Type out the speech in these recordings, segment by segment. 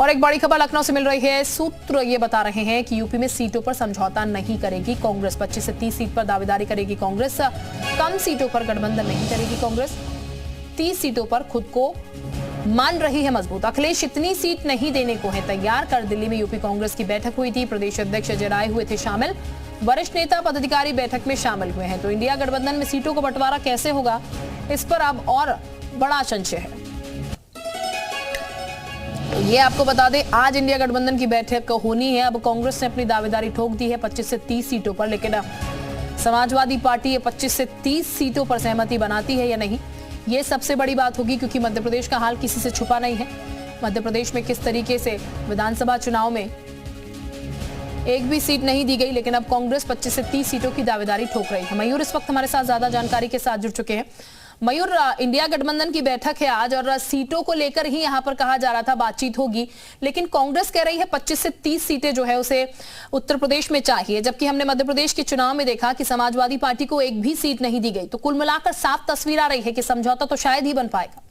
और एक बड़ी खबर लखनऊ से मिल रही है। सूत्र ये बता रहे हैं कि यूपी में सीटों पर समझौता नहीं करेगी कांग्रेस। 25 से 30 सीट पर दावेदारी करेगी कांग्रेस। कम सीटों पर गठबंधन नहीं करेगी कांग्रेस। 30 सीटों पर खुद को मान रही है मजबूत। अखिलेश इतनी सीट नहीं देने को है तैयार। कल दिल्ली में यूपी कांग्रेस की बैठक हुई थी। प्रदेश अध्यक्ष अजय राय हुए थे शामिल। वरिष्ठ नेता पदाधिकारी बैठक में शामिल हुए हैं। तो इंडिया गठबंधन में सीटों का बंटवारा कैसे होगा, इस पर अब और बड़ा संशय है। तो ये आपको बता दें, आज इंडिया गठबंधन की बैठक होनी है। अब कांग्रेस ने अपनी दावेदारी ठोक दी है 25 से 30 सीटों पर, लेकिन समाजवादी पार्टी ये 25 से 30 सीटों पर सहमति बनाती है या नहीं, ये सबसे बड़ी बात होगी, क्योंकि मध्य प्रदेश का हाल किसी से छुपा नहीं है। मध्य प्रदेश में किस तरीके से विधानसभा चुनाव में एक भी सीट नहीं दी गई, लेकिन अब कांग्रेस 25 से 30 सीटों की दावेदारी ठोक रही है। मयूर इस वक्त हमारे साथ ज्यादा जानकारी के साथ जुड़ चुके हैं। मयूर, इंडिया गठबंधन की बैठक है आज और सीटों को लेकर ही यहां पर कहा जा रहा था बातचीत होगी, लेकिन कांग्रेस कह रही है 25 से 30 सीटें जो है उसे उत्तर प्रदेश में चाहिए, जबकि हमने मध्य प्रदेश के चुनाव में देखा कि समाजवादी पार्टी को एक भी सीट नहीं दी गई। तो कुल मिलाकर साफ तस्वीर आ रही है कि समझौता तो शायद ही बन पाएगा।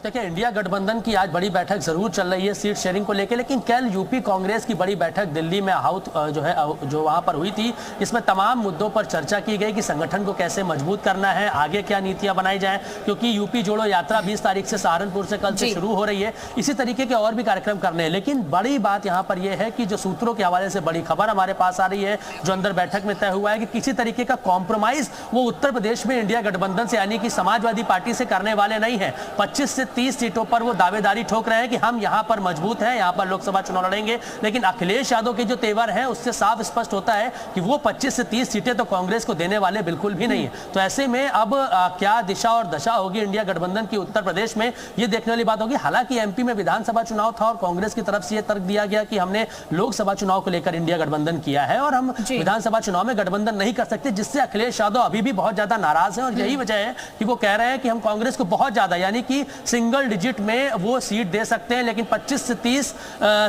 देखिए, इंडिया गठबंधन की आज बड़ी बैठक जरूर चल रही है सीट शेयरिंग को लेकर, लेकिन कल यूपी कांग्रेस की बड़ी बैठक दिल्ली में जो वहां पर हुई थी, इसमें तमाम मुद्दों पर चर्चा की गई कि संगठन को कैसे मजबूत करना है, आगे क्या नीतियां बनाई जाएं, क्योंकि यूपी जोड़ो यात्रा 20 तारीख से सहारनपुर से कल से शुरू हो रही है। इसी तरीके के और भी कार्यक्रम करने हैं, लेकिन बड़ी बात यहाँ पर यह है कि जो सूत्रों के हवाले से बड़ी खबर हमारे पास आ रही है, जो अंदर बैठक में तय हुआ है कि किसी तरीके का कॉम्प्रोमाइज वो उत्तर प्रदेश में इंडिया गठबंधन से यानी कि समाजवादी पार्टी से करने वाले नहीं है। 25 से 30 सीटों पर वो दावेदारी ठोक रहे हैं कि हम यहां पर मजबूत हैं, यहां पर लोकसभा चुनाव लड़ेंगे, लेकिन अखिलेश यादव के जो तेवर है उससे साफ स्पष्ट होता है कि वो 25 से 30 सीटें तो कांग्रेस को देने वाले बिल्कुल भी नहीं है। तो ऐसे में अब क्या दिशा और दशा होगी इंडिया गठबंधन की उत्तर प्रदेश में, ये देखने वाली बात होगी। हालांकि एमपी में विधानसभा चुनाव था और कांग्रेस की तरफ से यह तर्क दिया गया कि हमने लोकसभा चुनाव को लेकर इंडिया गठबंधन किया है और हम विधानसभा चुनाव में गठबंधन नहीं कर सकते, जिससे अखिलेश यादव अभी भी बहुत ज्यादा नाराज है। और यही वजह है कि वो कह रहे हैं कि हम कांग्रेस को बहुत ज्यादा यानी कि सिंगल डिजिट में वो सीट दे सकते हैं, लेकिन 25 से 30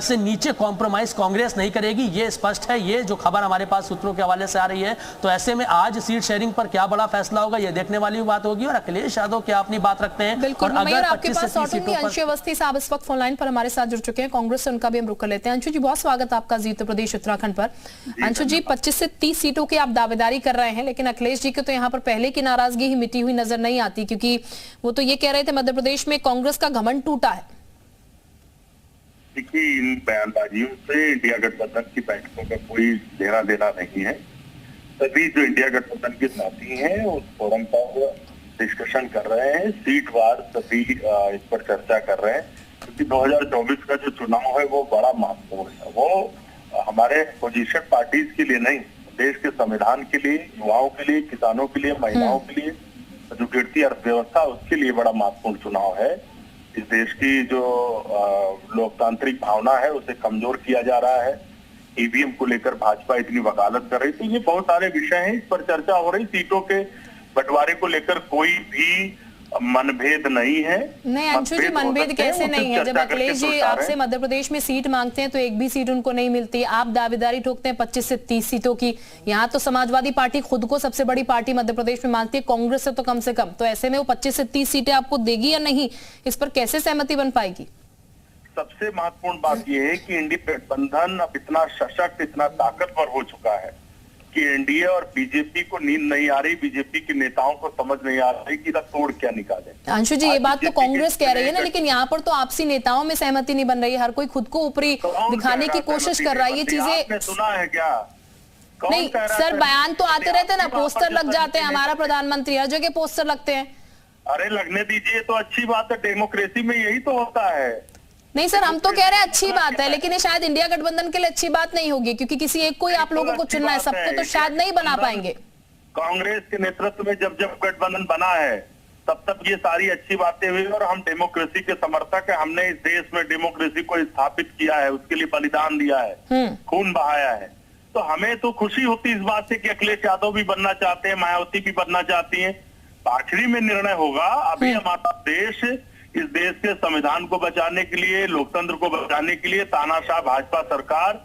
से नीचे कॉम्प्रोमाइज कांग्रेस नहीं करेगी, ये स्पष्ट है। ये जो खबर हमारे पास सूत्रों के हवाले से आ रही है। तो ऐसे में आज सीट शेयरिंग पर क्या बड़ा फैसला होगा, ये देखने वाली बात होगी और अखिलेश यादव क्या अपनी बात रखते हैं। बिल्कुल, अगर आपके पास अंशु अवस्थी साहब इस वक्त फोन लाइन पर हमारे साथ जुड़ चुके हैं कांग्रेस से, उनका भी हम रुख कर लेते हैं। अंशु जी, बहुत स्वागत आपका जी उत्तर प्रदेश उत्तराखंड पर। अंशु जी, 25 से 30 सीटों की आप दावेदारी कर रहे हैं, लेकिन अखिलेश जी को तो यहाँ पर पहले की नाराजगी ही मिटी हुई नजर नहीं आती, क्योंकि वो तो ये कह रहे थे मध्य प्रदेश में कांग्रेस का घमंड टूटा है। देखिए, इन बयानबाजियों से इंडिया गठबंधन की बैठकों का कोई लेना देना नहीं है। सभी जो इंडिया गठबंधन के साथी हैं उस फोरम पर डिस्कशन कर रहे हैं, सीट वार सभी इस पर चर्चा कर रहे हैं, क्योंकि 2024 का जो चुनाव है वो बड़ा महत्वपूर्ण है। वो हमारे अपोजिशन पार्टीज के लिए नहीं, देश के संविधान के लिए, युवाओं के लिए, किसानों के लिए, महिलाओं के लिए, जो गिरती अर्थव्यवस्था उसके लिए बड़ा महत्वपूर्ण चुनाव है। इस देश की जो लोकतांत्रिक भावना है उसे कमजोर किया जा रहा है। ईवीएम को लेकर भाजपा इतनी वकालत कर रही, तो ये बहुत सारे विषय हैं, इस पर चर्चा हो रही। सीटों के बंटवारे को लेकर कोई भी मनभेद नहीं है। नहीं अंशु जी, मनभेद कैसे नहीं है? जब अखिलेश जी आपसे मध्य प्रदेश में सीट मांगते हैं तो एक भी सीट उनको नहीं मिलती, आप दावेदारी ठोकते हैं 25 से 30 सीटों की। यहाँ तो समाजवादी पार्टी खुद को सबसे बड़ी पार्टी मध्य प्रदेश में मानती है, कांग्रेस से तो कम से कम। तो ऐसे में वो 25 से 30 सीटें आपको देगी या नहीं, इस पर कैसे सहमति बन पाएगी? सबसे महत्वपूर्ण बात यह है कि इंडिया गठबंधन अब इतना सशक्त, इतना ताकतवर हो चुका है कि एनडीए और बीजेपी को नींद नहीं आ रही, बीजेपी के नेताओं को समझ नहीं आ रही कि इसका तोड़ क्या निकाले। अंशु जी, ये बात तो कांग्रेस कह रही है ना, लेकिन यहाँ पर तो आपसी नेताओं में सहमति नहीं बन रही है। हर कोई खुद को ऊपरी दिखाने की कोशिश कर रहा है। ये चीजें सुना है क्या? नहीं सर, बयान तो आते रहते हैं ना, पोस्टर लग जाते हैं, हमारा प्रधानमंत्री हर जगह पोस्टर लगते हैं। अरे लगने दीजिए, तो अच्छी बात है, डेमोक्रेसी में यही तो होता है। नहीं सर, हम तो कह रहे हैं अच्छी बात है, लेकिन ये शायद इंडिया गठबंधन के लिए अच्छी बात नहीं होगी, क्योंकि किसी एक को ही आप लोगों को चुनना है, सबको तो शायद नहीं बना पाएंगे। कांग्रेस के नेतृत्व में जब जब गठबंधन बना है तब ये सारी अच्छी बातें हुई और हम डेमोक्रेसी के समर्थक है। हमने इस देश में डेमोक्रेसी को स्थापित किया है, उसके लिए बलिदान दिया है, खून बहाया है। तो हमें तो खुशी होती इस बात से कि अखिलेश यादव भी बनना चाहते हैं, मायावती भी बनना चाहती है। आखिरी में निर्णय होगा। अभी हमारा देश इस देश के संविधान को बचाने के लिए, लोकतंत्र को बचाने के लिए तानाशाह भाजपा सरकार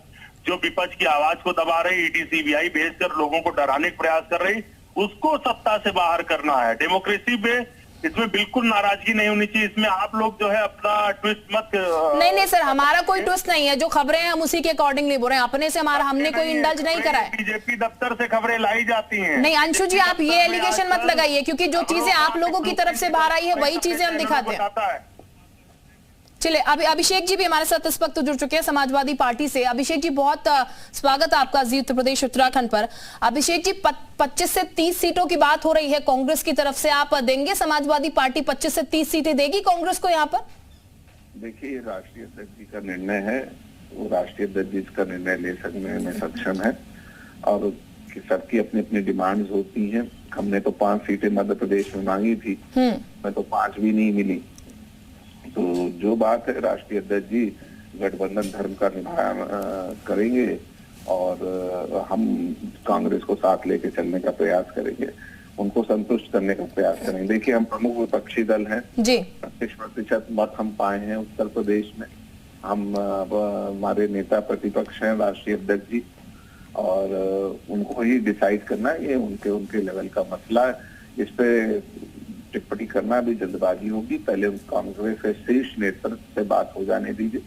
जो विपक्ष की आवाज को दबा रही, ईडी सीबीआई भेजकर लोगों को डराने का प्रयास कर रही, उसको सत्ता से बाहर करना है। डेमोक्रेसी में इसमें बिल्कुल नाराजगी नहीं होनी चाहिए। इसमें आप लोग जो है अपना ट्विस्ट मत। नहीं सर, हमारा कोई ट्विस्ट नहीं है, जो खबरें हैं हम उसी के अकॉर्डिंगली बोल रहे हैं, अपने से हमने कोई इंडल्ज नहीं करा है। बीजेपी दफ्तर से खबरें लाई जाती हैं। नहीं अंशु जी, आप ये एलिगेशन मत लगाइए, क्योंकि जो चीजें आप लोगों की तरफ से बाहर आई है वही चीजें हम दिखाते हैं। चलिए, अभी अभिषेक जी भी हमारे साथ इस वक्त जुड़ चुके हैं समाजवादी पार्टी से। अभिषेक जी, बहुत स्वागत है आपका जी उत्तर प्रदेश उत्तराखंड पर। अभिषेक जी, 25 से 30 सीटों की बात हो रही है कांग्रेस की तरफ से, आप देंगे समाजवादी पार्टी 25 से 30 सीटें देगी कांग्रेस को यहाँ पर? देखिए, राष्ट्रीय अध्यक्ष जी का निर्णय है, वो राष्ट्रीय अध्यक्ष जी इसका निर्णय ले सकने में सक्षम है, और सबकी अपनी अपनी डिमांड्स होती हैं। हमने तो 5 सीटें मध्य प्रदेश में मांगी थी, मैं तो 5 भी नहीं मिली। तो जो बात है, राष्ट्रीय अध्यक्ष जी गठबंधन धर्म का निर्माण करेंगे और हम कांग्रेस को साथ लेके चलने का प्रयास करेंगे, उनको संतुष्ट करने का प्रयास करेंगे। देखिए, हम प्रमुख विपक्षी दल हैं जी, 25% मत हम पाए हैं उत्तर प्रदेश में। हम हमारे नेता प्रतिपक्ष हैं राष्ट्रीय अध्यक्ष जी, और उनको ही डिसाइड करना है, ये उनके लेवल का मसला है। इस पे टिप्पणी करना भी जल्दबाजी होगी। पहले कांग्रेस के शीर्ष नेतृत्व से बात हो जाने दीजिए,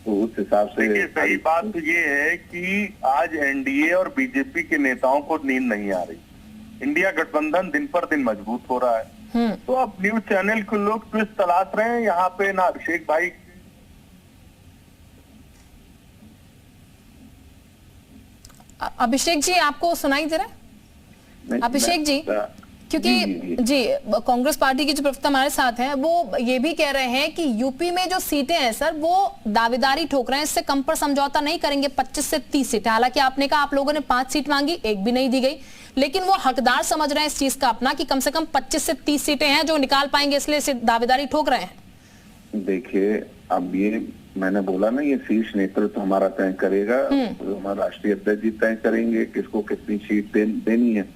तो उस हिसाब से। सही बात तो ये है कि आज एनडीए और बीजेपी के नेताओं को नींद नहीं आ रही। इंडिया गठबंधन दिन पर दिन मजबूत हो रहा है, तो अब न्यूज चैनल के लोग ट्विस्ट तलाश रहे हैं। यहाँ पे ना अभिषेक भाई, अभिषेक जी आपको सुनाई दे रहा है? अभिषेक जी, क्योंकि जी कांग्रेस पार्टी के जो प्रवक्ता हमारे साथ हैं वो ये भी कह रहे हैं कि यूपी में जो सीटें हैं सर, वो दावेदारी ठोक रहे हैं, इससे कम पर समझौता नहीं करेंगे। 25 से 30 सीटें, हालांकि आपने कहा आप लोगों ने 5 सीट मांगी, एक भी नहीं दी गई, लेकिन वो हकदार समझ रहे हैं इस चीज का अपना कि कम से कम 25 से 30 सीटें हैं जो निकाल पाएंगे, इसलिए दावेदारी ठोक रहे हैं। देखिए, अब ये मैंने बोला ना, ये शीर्ष नेतृत्व हमारा तय करेगा, हमारा राष्ट्रीय अध्यक्ष जी तय करेंगे किसको कितनी सीट देनी है।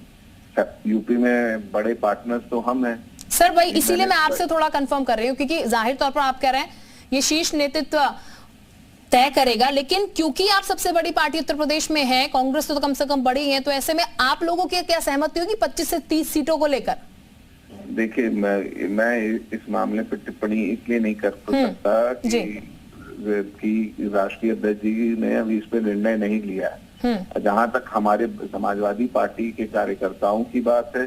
यूपी में बड़े पार्टनर्स तो हम हैं सर। भाई, इसीलिए मैं आपसे थोड़ा कंफर्म कर रही हूँ, क्योंकि जाहिर तौर पर आप कह रहे हैं ये शीर्ष नेतृत्व तय करेगा, लेकिन क्योंकि आप सबसे बड़ी पार्टी उत्तर प्रदेश में है, कांग्रेस तो कम से कम बड़ी है, तो ऐसे में आप लोगों की क्या सहमति होगी 25 से 30 सीटों को लेकर? देखिए, मैं इस मामले पर टिप्पणी इसलिए नहीं कर सकता कि राष्ट्रीय अध्यक्ष जी ने अभी इस पे निर्णय नहीं लिया है। जहां तक हमारे समाजवादी पार्टी के कार्यकर्ताओं की बात है,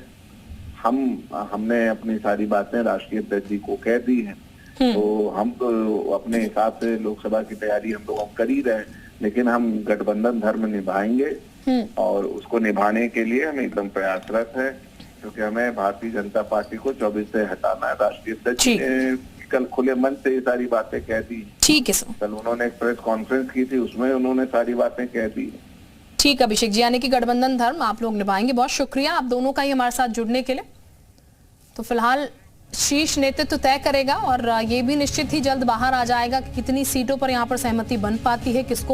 हमने अपनी सारी बातें राष्ट्रीय अध्यक्ष जी को कह दी हैं, तो हम तो अपने हिसाब से लोकसभा की तैयारी हम लोग कर ही रहे हैं, लेकिन हम गठबंधन धर्म निभाएंगे और उसको निभाने के लिए हम एकदम प्रयासरत है, क्योंकि हमें भारतीय जनता पार्टी को 24 से हटाना है। राष्ट्रीय अध्यक्ष ने कल खुले मन से ये सारी बातें कह दी। ठीक है सर। कल उन्होंने एक प्रेस कॉन्फ्रेंस की थी, उसमें उन्होंने सारी बातें कह दी। ठीक, अभिषेक जी, यानी कि गठबंधन धर्म आप लोग निभाएंगे। बहुत शुक्रिया आप दोनों का ही हमारे साथ जुड़ने के लिए। तो फिलहाल शीर्ष नेतृत्व तय करेगा, और ये भी निश्चित ही जल्द बाहर आ जाएगा कि कितनी सीटों पर यहाँ पर सहमति बन पाती है, किसको